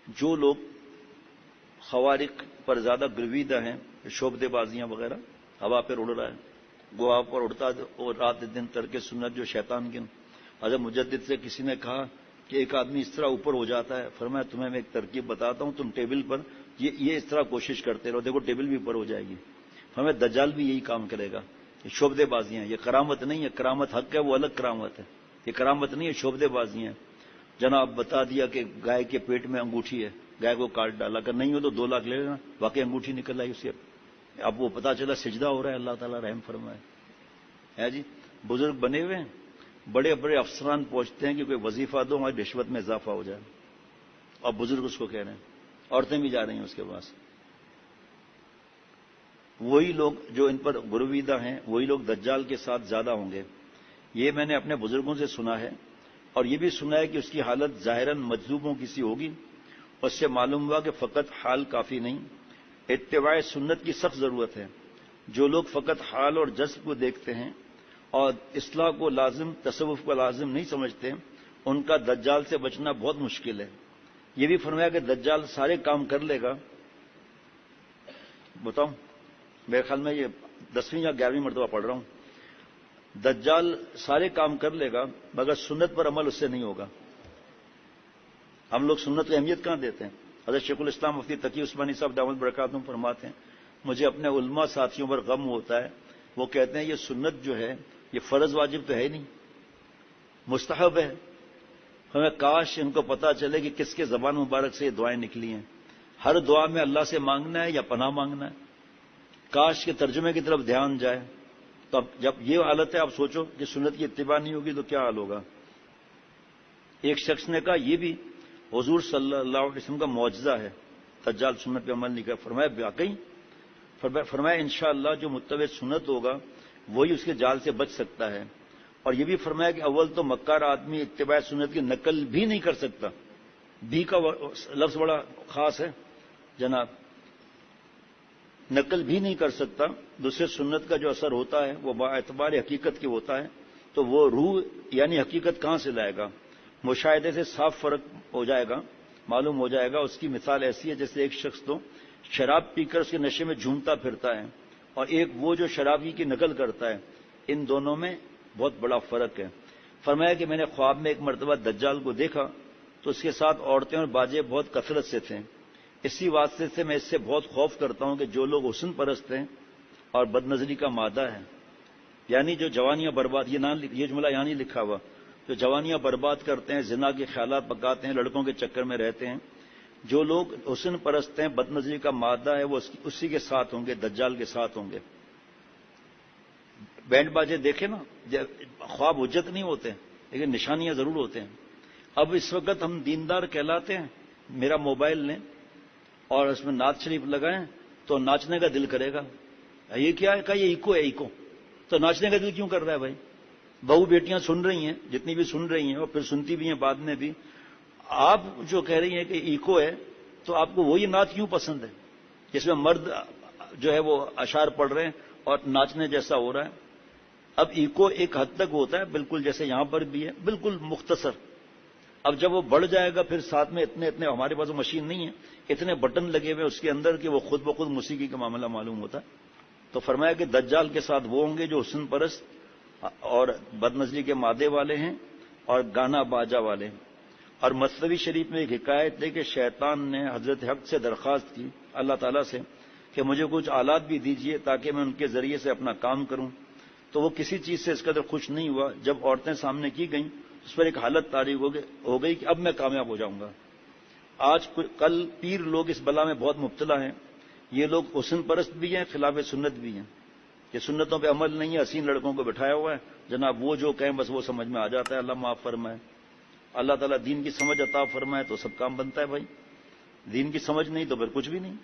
جو لوگ خوارق پر زیادہ گرویدہ ہیں، شعبدے بازیاں وغیرہ، ہوا پر اڑ رہا ہے، وہ ہوا پر اڑتا اور رات دن ترک سنت جو شیطان کی۔ حضرت مجدد سے کسی نے کہا کہ ایک آدمی اس طرح اوپر ہو جاتا ہے، فرمایا تمہیں میں ایک ترکیب بتاتا ہوں، تم ٹیبل پر یہ اس طرح کوشش کرتے رہو، دیکھو ٹیبل بھی اوپر ہو جائے گی۔ فرمایا دجال بھی یہی کام کرے گا۔ یہ شعبدے بازیاں ہیں، یہ کرامت نہیں ہے، کرامت حق ہے، وہ الگ کرامت ہے، یہ کرامت نہیں ہے، شعبدے بازیاں ہیں۔ جناب بتا دیا کہ گائے کے پیٹ میں انگوٹھی ہے، گائے کو کاٹ ڈالا، اگر نہیں ہو تو 2 لاکھ لے لینا، واقعی انگوٹھی نکل آئی اسے، اب وہ پتا چلا سجدہ ہو رہا ہے، اللہ تعالیٰ رحم فرمائے۔ ہے جی، بزرگ بنے ہوئے ہیں، بڑے بڑے افسران پہنچتے ہیں کہ کوئی وظیفہ دو، ہماری رشوت میں اضافہ ہو جائے، اور بزرگ اس کو کہہ رہے ہیں، عورتیں بھی جا رہی ہیں اس کے پاس۔ وہی لوگ جو ان پر گرویدہ ہیں، وہی لوگ دجال کے ساتھ زیادہ ہوں گے، یہ میں نے اپنے بزرگوں سے سنا ہے، اور یہ بھی سنا ہے کہ اس کی حالت ظاہراً مجذوبوں کی سی ہوگی، اس سے معلوم ہوا کہ فقط حال کافی نہیں، اتباع سنت کی سخت ضرورت ہے۔ جو لوگ فقط حال اور جذب کو دیکھتے ہیں اور اصلاح کو لازم، تصوف کو لازم نہیں سمجھتے، ان کا دجال سے بچنا بہت مشکل ہے۔ یہ بھی فرمایا کہ دجال سارے کام کر لے گا، بتاؤں میرے خیال میں یہ 10ویں یا 11ویں مرتبہ پڑھ رہا ہوں، دجال سارے کام کر لے گا مگر سنت پر عمل اس سے نہیں ہوگا۔ ہم لوگ سنت کی اہمیت کہاں دیتے ہیں؟ حضرت شیخ الاسلام مفتی تقی عثمانی صاحب دامت برکاتہم فرماتے ہیں، مجھے اپنے علماء ساتھیوں پر غم ہوتا ہے، وہ کہتے ہیں یہ سنت جو ہے یہ فرض واجب تو ہے نہیں، مستحب ہے۔ ہمیں کاش ان کو پتا چلے کہ کس کے زبان مبارک سے یہ دعائیں نکلی ہیں، ہر دعا میں اللہ سے مانگنا ہے یا پناہ مانگنا ہے، کاش کے ترجمے کی طرف دھیان جائے۔ تو اب جب یہ حالت ہے، آپ سوچو کہ سنت کی اتباع نہیں ہوگی تو کیا حال ہوگا۔ ایک شخص نے کہا یہ بھی حضور صلی اللہ علیہ وسلم کا معجزہ ہے، دجال سنت پہ عمل نہیں کر۔ فرمایا واقعی؟ فرمایا انشاءاللہ جو متبع سنت ہوگا وہی اس کے جال سے بچ سکتا ہے، اور یہ بھی فرمایا کہ اول تو مکار آدمی اتباع سنت کی نقل بھی نہیں کر سکتا، بھی کا لفظ بڑا خاص ہے جناب، نقل بھی نہیں کر سکتا۔ دوسرے سنت کا جو اثر ہوتا ہے وہ با اعتبار حقیقت کی ہوتا ہے، تو وہ روح یعنی حقیقت کہاں سے لائے گا؟ مشاہدے سے صاف فرق ہو جائے گا، معلوم ہو جائے گا۔ اس کی مثال ایسی ہے جیسے ایک شخص تو شراب پی کر اس کے نشے میں جھومتا پھرتا ہے، اور ایک وہ جو شرابی کی نقل کرتا ہے، ان دونوں میں بہت بڑا فرق ہے۔ فرمایا کہ میں نے خواب میں ایک مرتبہ دجال کو دیکھا تو اس کے ساتھ عورتیں اور باجے بہت کثرت سے تھے، اسی واسطے سے میں اس سے بہت خوف کرتا ہوں کہ جو لوگ حسن پرست ہیں اور بد نظری کا مادہ ہے، یعنی جو جوانیاں برباد، یہ جملہ یہاں نہیں لکھا ہوا، جو جوانیاں برباد کرتے ہیں، زنا کے خیالات پکاتے ہیں، لڑکوں کے چکر میں رہتے ہیں، جو لوگ حسن پرست ہیں، بد نظری کا مادہ ہے، وہ اسی کے ساتھ ہوں گے، دجال کے ساتھ ہوں گے۔ بینڈ باجے دیکھیں نا، خواب حجت نہیں ہوتے لیکن نشانیاں ضرور ہوتے ہیں۔ اب اس وقت ہم دیندار کہلاتے ہیں، میرا موبائل لیں اور اس میں نعت شریف لگائیں تو ناچنے کا دل کرے گا۔ یہ کیا ہے؟ کہ یہ ایکو ہے، ایکو، تو ناچنے کا دل کیوں کر رہا ہے بھائی؟ بہو بیٹیاں سن رہی ہیں، جتنی بھی سن رہی ہیں اور پھر سنتی بھی ہیں بعد میں بھی، آپ جو کہہ رہی ہیں کہ ایکو ہے، تو آپ کو وہی نعت کیوں پسند ہے جس میں مرد جو ہے وہ اشعار پڑھ رہے ہیں اور ناچنے جیسا ہو رہا ہے؟ اب ایکو ایک حد تک ہوتا ہے، بالکل جیسے یہاں پر بھی ہے، بالکل مختصر۔ اب جب وہ بڑھ جائے گا پھر ساتھ میں اتنے ہمارے پاس مشین نہیں ہے، اتنے بٹن لگے ہوئے اس کے اندر کہ وہ خود بخود موسیقی کا معاملہ معلوم ہوتا ہے۔ تو فرمایا کہ دجال کے ساتھ وہ ہوں گے جو حسن پرست اور بد نظری کے مادے والے ہیں اور گانا باجا والے ہیں۔ اور مثنوی شریف میں ایک حکایت ہے کہ شیطان نے حضرت حق سے درخواست کی اللہ تعالیٰ سے کہ مجھے کچھ آلات بھی دیجئے تاکہ میں ان کے ذریعے سے اپنا کام کروں، تو وہ کسی چیز سے اس قدر خوش نہیں ہوا۔ جب عورتیں سامنے کی گئیں اس پر ایک حالت طاری ہو گئی کہ اب میں کامیاب ہو جاؤں گا۔ آج کل پیر لوگ اس بلا میں بہت مبتلا ہیں، یہ لوگ حسن پرست بھی ہیں، خلاف سنت بھی ہیں، یہ سنتوں پہ عمل نہیں ہے، حسین لڑکوں کو بٹھایا ہوا ہے، جناب وہ جو کہیں بس وہ سمجھ میں آ جاتا ہے۔ اللہ معاف فرمائے، اللہ تعالیٰ دین کی سمجھ عطا فرمائے تو سب کام بنتا ہے بھائی، دین کی سمجھ نہیں تو پھر کچھ بھی نہیں۔